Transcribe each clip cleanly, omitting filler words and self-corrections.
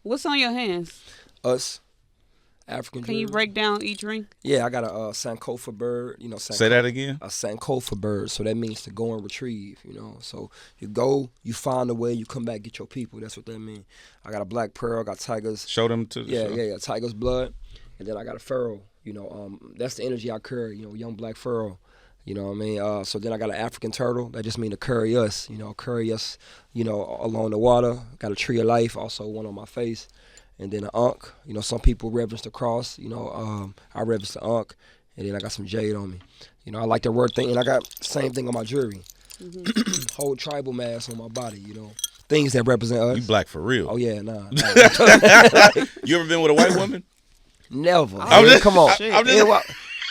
What's on your hands? Us. African Can you jewelry. break down each ring? Yeah, I got a Sankofa bird. Say that again. A Sankofa bird. So that means to go and retrieve. So you go, you find a way, you come back, get your people. That's what that means. I got a black pearl. I got tigers. Show them to the show. Yeah. Tiger's blood, and then I got a pharaoh. That's the energy I carry. Young black pharaoh. You know what I mean? So then I got an African turtle. That just means to carry us. Carry us. Along the water. Got a tree of life. Also one on my face. And then an Ankh. Some people reverence the cross. I reverence the Ankh. And then I got some jade on me. I like the word thing. And I got the same thing on my jewelry. Whole tribal mask on my body, Things that represent us. You black for real. Oh, yeah, nah. You ever been with a white woman? Never. Come on.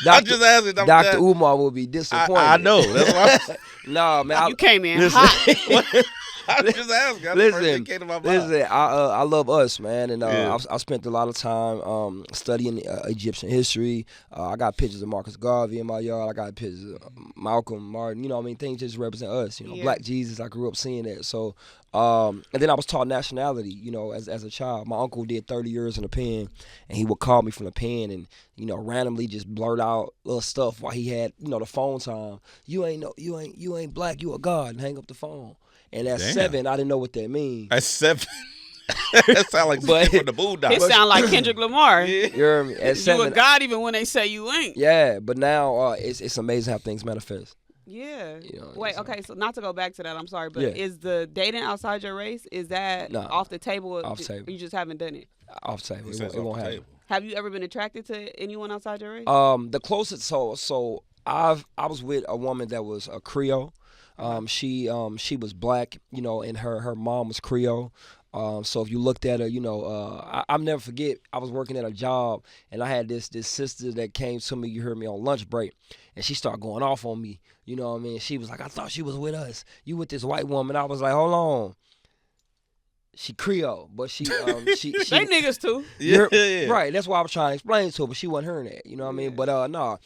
I'm just asking. Dr. Umar will be disappointed. I know. That's why. Nah, man. You came in hot. I'm just asking. That's the first thing that came to my mind. I love us, man, and Yeah. I spent a lot of time studying Egyptian history. I got pictures of Marcus Garvey in my yard. I got pictures of Malcolm, Martin. Things just represent us. Yeah. Black Jesus. I grew up seeing that. So, and then I was taught nationality. As a child, my uncle did 30 years in the pen, and he would call me from the pen and randomly just blurt out little stuff while he had the phone time. You ain't black. You a god, and hang up the phone. And at 7, I didn't know what that means. At 7, that sound like something from the Boondocks. It sound like Kendrick Lamar. You hear me? At 7, You a god even when they say you ain't. yeah, but now it's amazing how things manifest. Yeah. know, Wait, so- okay, so not to go back to that, I'm sorry, but Yeah. is the dating outside your race, is that Nah. off the table? Off the table. You just haven't done it? Off the table. He It says won't off the happen. table. Have you ever been attracted to anyone outside your race? The closest, so I was with a woman that was a Creole. She was black, and her mom was Creole. So if you looked at her, I'll never forget. I was working at a job, and I had this sister that came to me. You heard me on lunch break, and she started going off on me. You know what I mean? She was like, "I thought she was with us. You with this white woman?" I was like, "Hold on." She Creole, but she they niggas too. Yeah. right. That's why I was trying to explain to her, but she wasn't hearing that. You know what I mean? But no,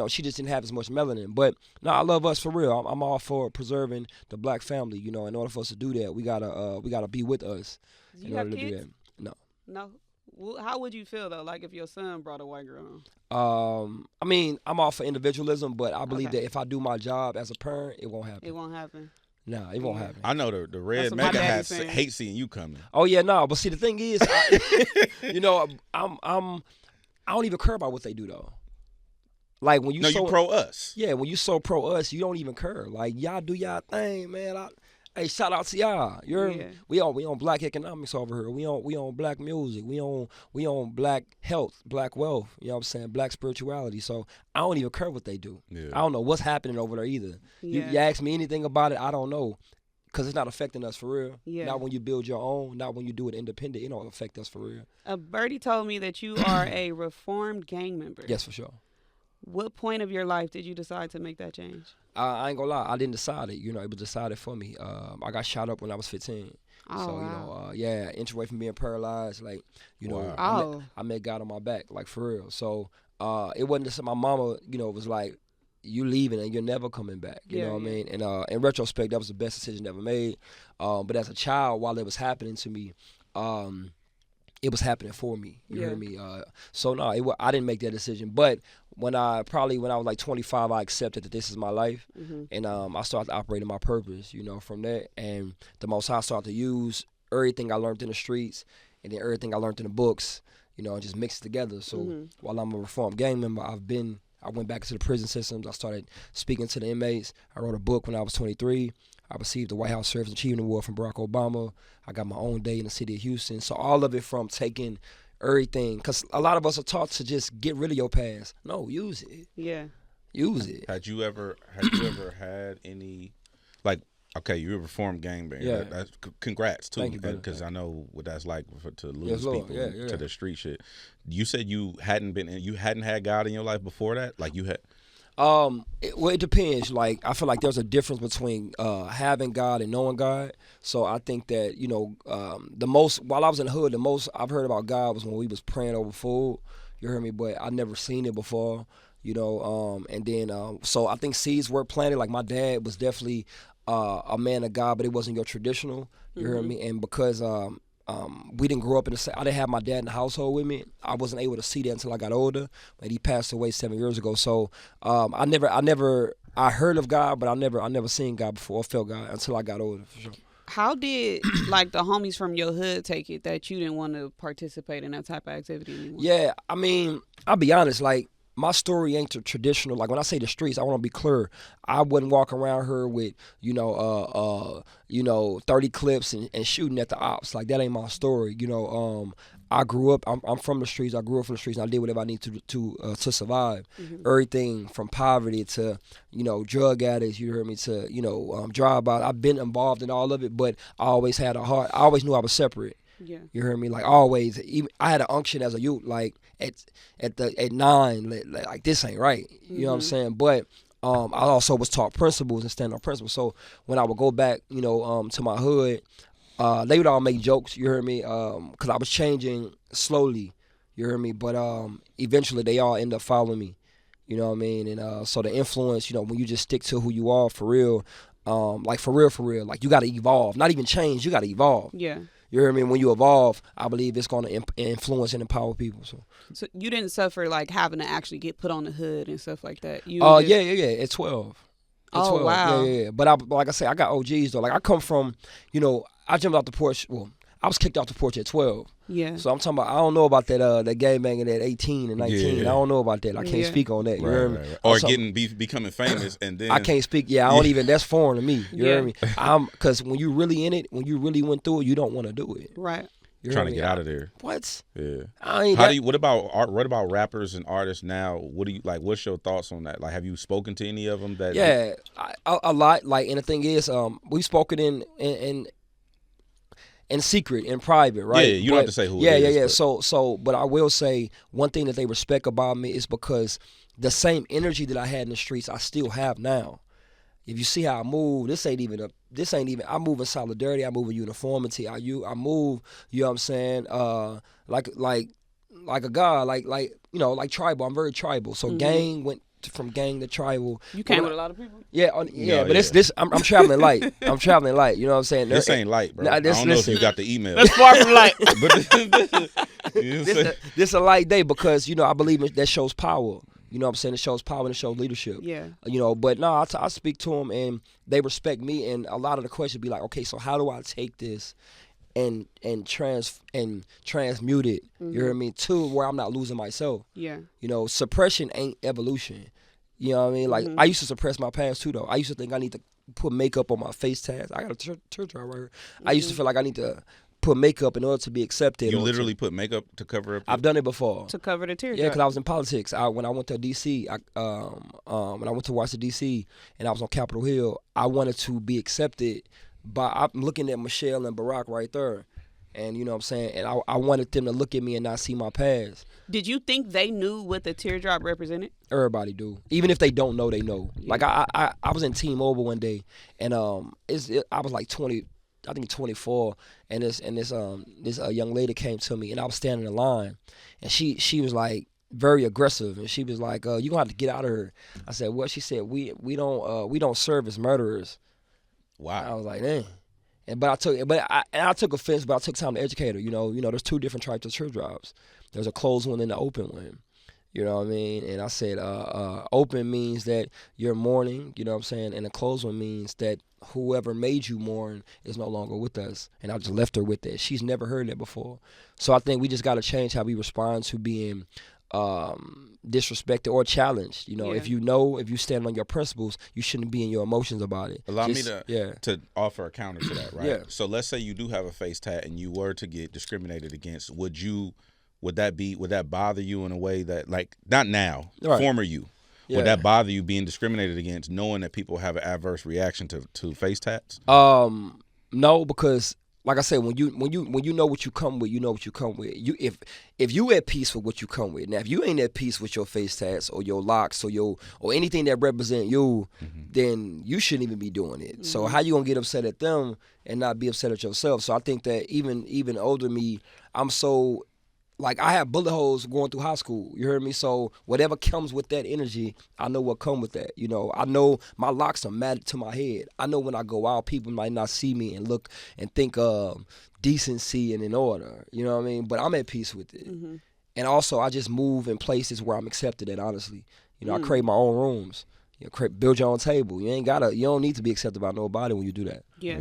she just didn't have as much melanin. But no, I love us for real. I'm all for preserving the black family. In order for us to do that, we gotta be with us. Do in you order have to do kids? that. No. No. How would you feel though, like if your son brought a white girl on? I mean, I'm all for individualism, but I believe Okay. that if I do my job as a parent, it won't happen. It won't happen. Nah, it won't happen. I know the red That's what my mega daddy hats saying. hate seeing you coming. Oh yeah, no. But see, the thing is, I don't even care about what they do though. Like when you No, you pro us. Yeah, when you so pro us, you don't even care. Like y'all do y'all thing, man. Hey, shout out to y'all. Yeah. We on black economics over here. We on black music. We on black health, black wealth. You know what I'm saying? Black spirituality. So I don't even care what they do. Yeah. I don't know what's happening over there either. Yeah. You ask me anything about it, I don't know. Cause it's not affecting us for real. Yeah. Not when you build your own. Not when you do it independent. It don't affect us for real. Birdie told me that you are a reformed gang member. Yes, for sure. What point of your life did you decide to make that change? I ain't gonna lie. I didn't decide it. It was decided for me. I got shot up when I was 15. Oh, So, wow. inch away from being paralyzed. Like, Wow. I met God on my back, like for real. So, it wasn't just my mama, was like, you leaving and you're never coming back. You know what I mean? And in retrospect, that was the best decision ever made. But as a child, while it was happening to me, it was happening for me. You hear me? So no, I didn't make that decision. But when I was like 25, I accepted that this is my life, and I started operating my purpose. From that, and the Most High started to use everything I learned in the streets, and then everything I learned in the books, and just mix it together. So while I'm a reformed gang member, I went back into the prison systems. I started speaking to the inmates. I wrote a book when I was 23. I received the White House Service Achievement Award from Barack Obama. I got my own day in the city of Houston. So all of it from taking everything, because a lot of us are taught to just get rid of your past. No, use it. Yeah. Use it. Had you ever had any, like, okay, you're a reformed gangbanger. Yeah. That's congrats too. Thank you, brother. Because I know what that's like to lose Yes, Lord. people Yeah. to the street shit. You said you hadn't had God in your life before that? Like you had. It depends. Like, I feel like there's a difference between having God and knowing God. So I think that the most, while I was in the hood, the most I've heard about God was when we was praying over food. You heard me, but I never seen it before. And then so I think seeds were planted. Like my dad was definitely a man of God, but it wasn't your traditional. You heard me, and because we didn't grow up in the same. I didn't have my dad in the household with me. I wasn't able to see that until I got older. But he passed away 7 years ago. So I heard of God, but I never seen God before or felt God until I got older, for sure. How did like the homies from your hood take it that you didn't want to participate in that type of activity anymore? Yeah, I mean, I'll be honest, like, my story ain't the traditional. Like, when I say the streets, I want to be clear. I wouldn't walk around here with 30 clips and shooting at the ops. Like, that ain't my story. I grew up. I'm from the streets. I grew up from the streets, and I did whatever I need to survive. Mm-hmm. Everything from poverty to drug addicts. You heard me, to drive-by. I've been involved in all of it, but I always had a heart. I always knew I was separate. Yeah. You heard me? Like, always. Even I had an unction as a youth, like at 9, like this ain't right. You know what I'm saying? But I also was taught principles and stand on principles. So when I would go back, to my hood, they would all make jokes. You heard me? Because I was changing slowly. You heard me? But eventually they all end up following me. You know what I mean? And so the influence, when you just stick to who you are for real, like for real, like you got to evolve. Not even change. You got to evolve. Yeah. You hear me? When you evolve, I believe it's going to influence and empower people. So you didn't suffer like having to actually get put on the hood and stuff like that? Yeah. At 12. Oh, 12. wow. Yeah. But like I say, I got OGs though. Like, I come from, I jumped off the porch. Well, I was kicked off the porch at 12. Yeah. So I'm talking about, I don't know about that gang banging at 18 and 19. Yeah. I don't know about that. I can't speak on that. You hear me? Right. Or becoming famous and then I can't speak. Yeah, I don't even. That's foreign to me. You hear me? Because when you really in it, when you really went through it, you don't want to do it. Right. You trying to get out of there. What? Yeah. What about art? What about rappers and artists now? What do you like? What's your thoughts on that? Like, have you spoken to any of them? A lot. Like, and the thing is, we've spoken in secret, in private, right? Yeah, you don't have to say who. Yeah. But I will say one thing that they respect about me is because the same energy that I had in the streets, I still have now. If you see how I move, this ain't even. I move in solidarity. I move in uniformity. I move. You know what I'm saying? Like a god. Like tribal. I'm very tribal. So gang went from gang to tribal. You came with a lot of people. Yeah, this. I'm traveling light. I'm traveling light. You know what I'm saying? This ain't light, bro. I don't know if you got the email. That's far from light. This a light day because I believe that shows power. You know what I'm saying? It shows power and it shows leadership. Yeah. But no, I speak to them and they respect me. And a lot of the questions be like, okay, so how do I take this and transmute it? You hear me? To where I'm not losing myself. Yeah. Suppression ain't evolution. You know what I mean? Like, I used to suppress my past too, though. I used to think I need to put makeup on my face tats. I got a teardrop right here. I used to feel like I need to put makeup in order to be accepted. You literally put makeup to cover up? I've done it before. To cover the teardrop? Yeah, because I was in politics. When I went to D.C., when I went to Washington, D.C., and I was on Capitol Hill, I wanted to be accepted I'm looking at Michelle and Barack right there. And you know what I'm saying? And I wanted them to look at me and not see my past. Did you think they knew what the teardrop represented? Everybody do. Even if they don't know, they know. Yeah. Like, I was in T-Mobile one day, and I was like 20, I think 24, and this young lady came to me, and I was standing in line, and she was like very aggressive, and she was like, "You gonna have to get out of here." I said, "What?" She said, "We don't serve as murderers." Wow. And I was like, "Dang." But I took offense, but I took time to educate her. There's two different types of teardrops. There's a closed one and an open one. You know what I mean? And I said, open means that you're mourning, you know what I'm saying? And a closed one means that whoever made you mourn is no longer with us. And I just left her with that. She's never heard that before. So I think we just got to change how we respond to being disrespected or challenged. If you stand on your principles, you shouldn't be in your emotions about it. Allow me to offer a counter to that, right? Yeah. So let's say you do have a face tat and you were to get discriminated against. Would that bother you in a way that, like, not now, right. Former you? Yeah. Would that bother you being discriminated against, knowing that people have an adverse reaction to face tats? No, because like I said, when you know what you come with, you know what you come with. If you at peace with what you come with. Now, if you ain't at peace with your face tats or your locks or anything that represent you, then you shouldn't even be doing it. Mm-hmm. So how you gonna get upset at them and not be upset at yourself? So I think that even older me, I'm so like I have bullet holes going through high school. You heard me? So whatever comes with that energy, I know what come with that. You know, I know my locks are matted to my head. I know when I go out, people might not see me and look and think decency and in order. You know what I mean? But I'm at peace with it. Mm-hmm. And also, I just move in places where I'm accepted at, honestly. You know, I create my own rooms. You know, build your own table. You don't need to be accepted by nobody when you do that. Yeah.